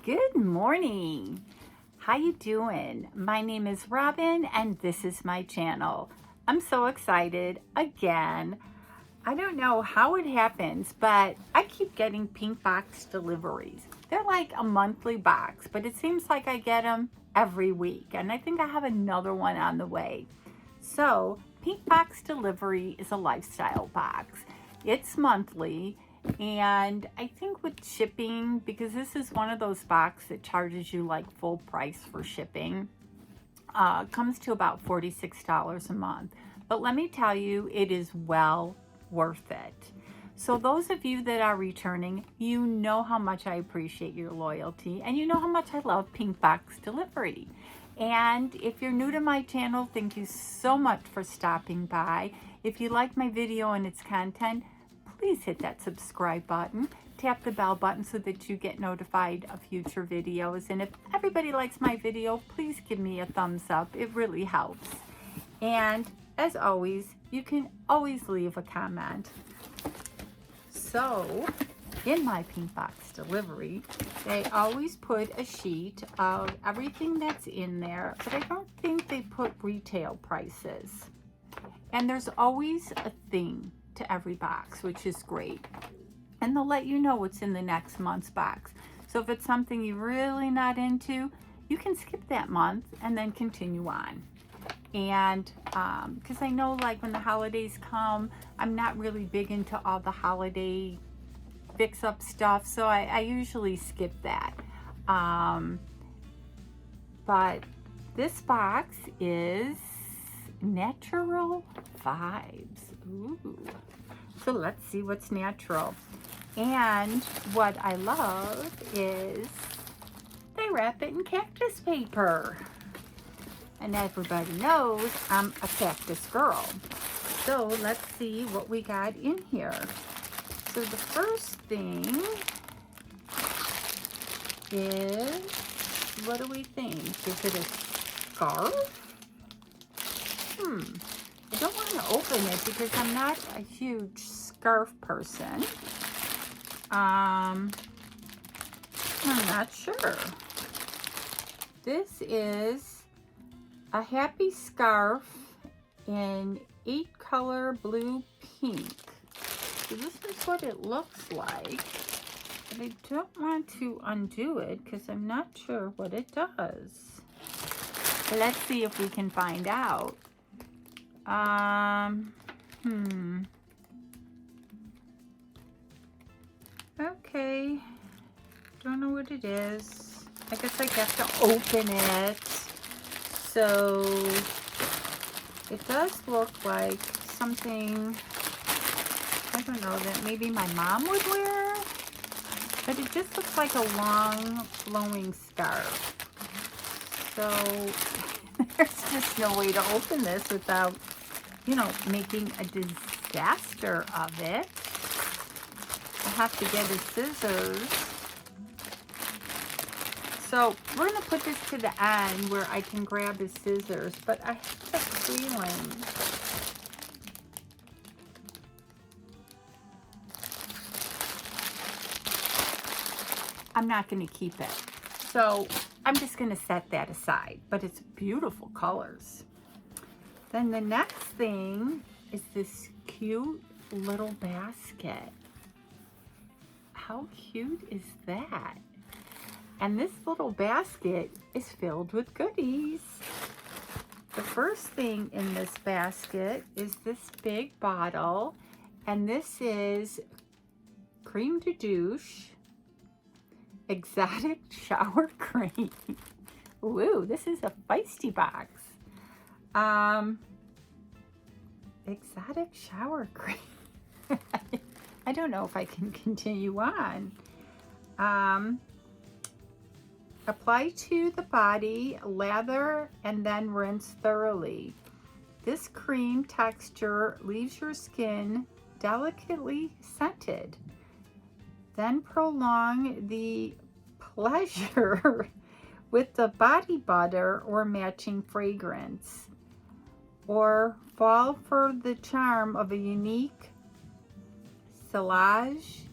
Good morning. How you doing? My name is Robin and this is my channel. I'm so excited again. I don't know how it happens, but I keep getting pink box deliveries. They're like a monthly box, but it seems like I get them every week, and I think I have another one on the way. So pink box delivery is a lifestyle box. It's monthly. And I think with shipping, because this is one of those boxes that charges you like full price for shipping, comes to about $46 a month. But let me tell you, it is well worth it. So those of you that are returning, you know how much I appreciate your loyalty, and you know how much I love pink box delivery. And if you're new to my channel, thank you so much for stopping by. If you like my video and its content, please hit that subscribe button, tap the bell button so that you get notified of future videos. And if everybody likes my video, please give me a thumbs up. It really helps. And as always, you can always leave a comment. So in my pink box delivery, they always put a sheet of everything that's in there, but I don't think they put retail prices. And there's always a thing to every box, which is great. And they'll let you know what's in the next month's box. So if it's something you're really not into, you can skip that month and then continue on. And because I know like when the holidays come, I'm not really big into all the holiday fix-up stuff, so I usually skip that. But this box is Natural Vibes. Ooh. So let's see what's natural. And what I love is they wrap it in cactus paper. And everybody knows I'm a cactus girl. So let's see what we got in here. So the first thing is, what do we think? Is it a scarf? I don't want to open it because I'm not a huge scarf person. I'm not sure. This is a happy scarf in 8-color blue pink. So this is what it looks like. But I don't want to undo it because I'm not sure what it does. But let's see if we can find out. Okay, don't know what it is. I guess I have to open it. So it does look like something, I don't know, that maybe my mom would wear, but it just looks like a long flowing scarf. So there's just no way to open this without, you know, making a disaster of it. I have to get his scissors. So we're going to put this to the end where I can grab his scissors, but I have a feeling I'm not going to keep it. So I'm just going to set that aside, but it's beautiful colors. Then the next thing is this cute little basket. How cute is that? And this little basket is filled with goodies. The first thing in this basket is this big bottle, and this is Cream de Douche Exotic Shower Cream. Ooh, this is a feisty box. Exotic Shower Cream. I don't know if I can continue on. Apply to the body, lather, and then rinse thoroughly. This cream texture leaves your skin delicately scented. Then prolong the pleasure with the body butter or matching fragrance. Or fall for the charm of a unique sillage,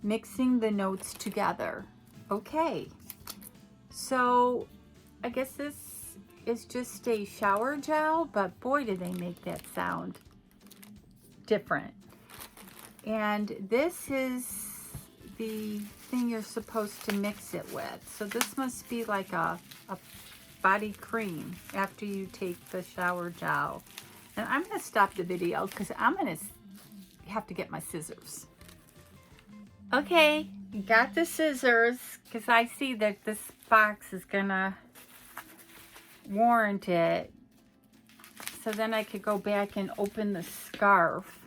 mixing the notes together. Okay, So I guess this is just a shower gel, but boy, do they make that sound different. And this is the thing you're supposed to mix it with. So this must be like a body cream after you take the shower gel. And I'm going to stop the video because I'm going to have to get my scissors. Okay, got the scissors because I see that this box is going to warrant it. So then I could go back and open the scarf.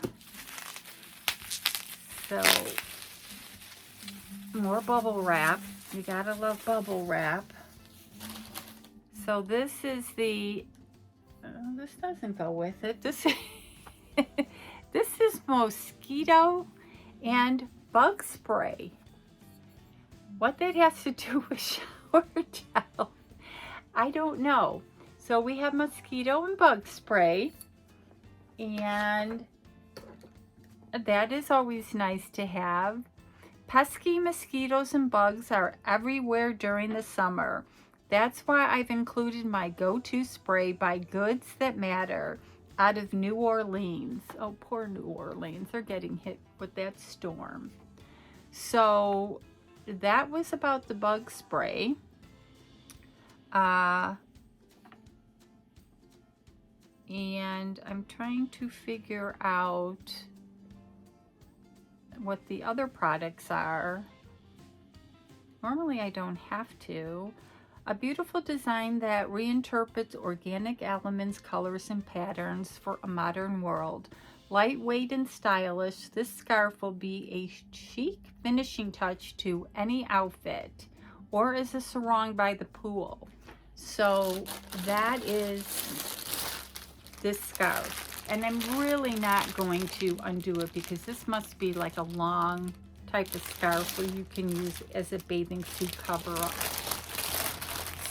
So, more bubble wrap. You gotta love bubble wrap. So this is the, this doesn't go with it. This is Mosquito and Bug Spray. What that has to do with shower gel, I don't know. So we have Mosquito and Bug Spray, and that is always nice to have. Pesky mosquitoes and bugs are everywhere during the summer. That's why I've included my go-to spray by Goods That Matter out of New Orleans. Oh, poor New Orleans. They're getting hit with that storm. So that was about the bug spray. And I'm trying to figure out what the other products are. Normally I don't have to. A beautiful design that reinterprets organic elements, colors, and patterns for a modern world. Lightweight and stylish, this scarf will be a chic finishing touch to any outfit or as a sarong by the pool. So that is this scarf. And I'm really not going to undo it because this must be like a long type of scarf where you can use as a bathing suit cover up.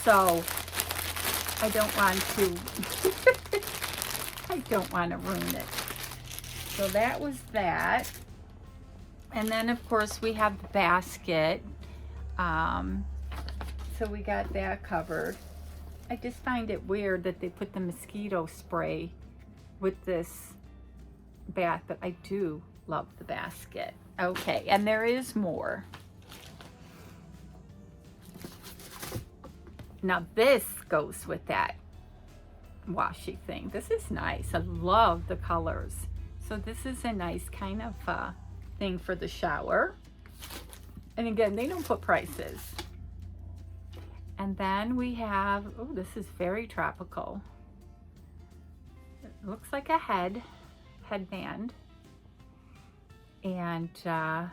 So I don't want to, I don't want to ruin it. So that was that. And then of course we have the basket. So we got that covered. I just find it weird that they put the mosquito spray with this bath, but I do love the basket. Okay, and there is more. Now this goes with that washi thing. This is nice. I love the colors. So this is a nice kind of thing for the shower. And again, they don't put prices. And then we have, oh, this is very tropical. It looks like a headband. And so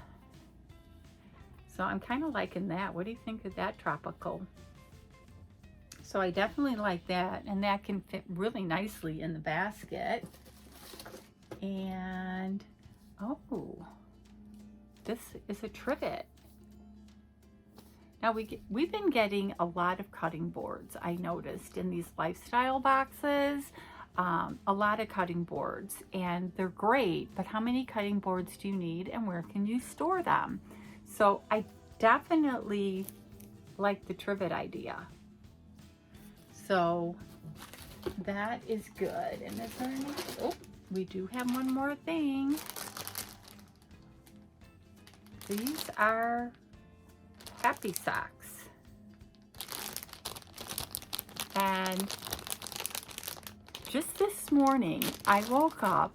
I'm kind of liking that. What do you think of that tropical? So I definitely like that. And that can fit really nicely in the basket. And, oh, this is a trivet. Now we've been getting a lot of cutting boards, I noticed, in these lifestyle boxes. A lot of cutting boards, and they're great, but how many cutting boards do you need and where can you store them? So I definitely like the trivet idea. So that is good. And is there any, oh, we do have one more thing. These are happy socks. And just this morning, I woke up,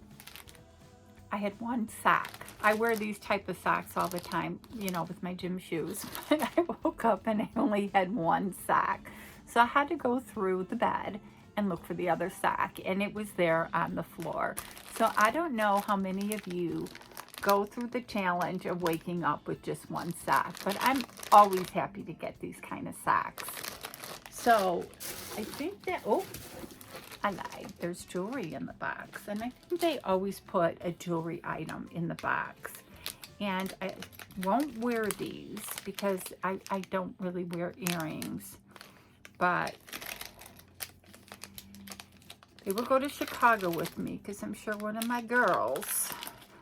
I had one sock. I wear these type of socks all the time, you know, with my gym shoes. But I woke up and I only had one sock. So I had to go through the bed and look for the other sock, and it was there on the floor. So I don't know how many of you go through the challenge of waking up with just one sock, but I'm always happy to get these kind of socks. So I think that, oh, I lied. There's jewelry in the box, and I think they always put a jewelry item in the box. And I won't wear these because I don't really wear earrings, but they will go to Chicago with me because I'm sure one of my girls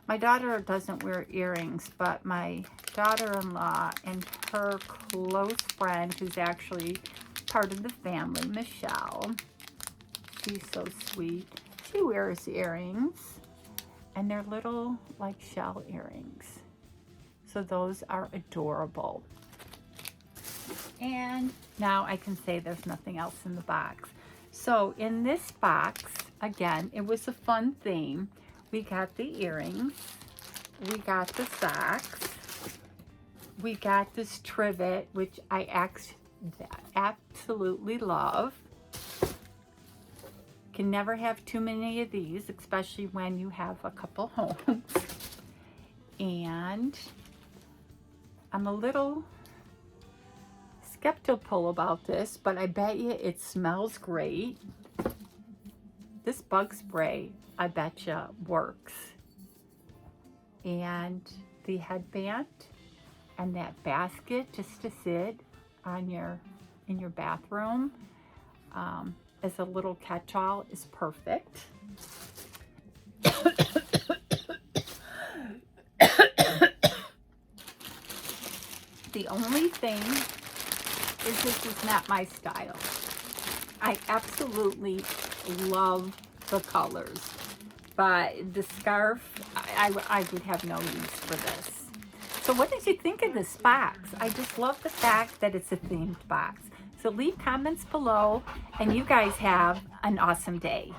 My daughter doesn't wear earrings, but my daughter-in-law and her close friend, who's actually part of the family, Michelle, she's so sweet. She wears earrings, and they're little, like, shell earrings. So those are adorable. And now I can say there's nothing else in the box. So in this box, again, it was a fun theme. We got the earrings, we got the socks, we got this trivet, which I absolutely love. Can never have too many of these, especially when you have a couple homes. And I'm a little skeptical about this, but I bet you it smells great. This bug spray, I bet you, works. And the headband and that basket just to sit on in your bathroom as a little catch-all is perfect. The only thing is this is not my style. I absolutely love the colors, but the scarf, I would have no use for this. So what did you think of this box? I just love the fact that it's a themed box. So leave comments below, and you guys have an awesome day.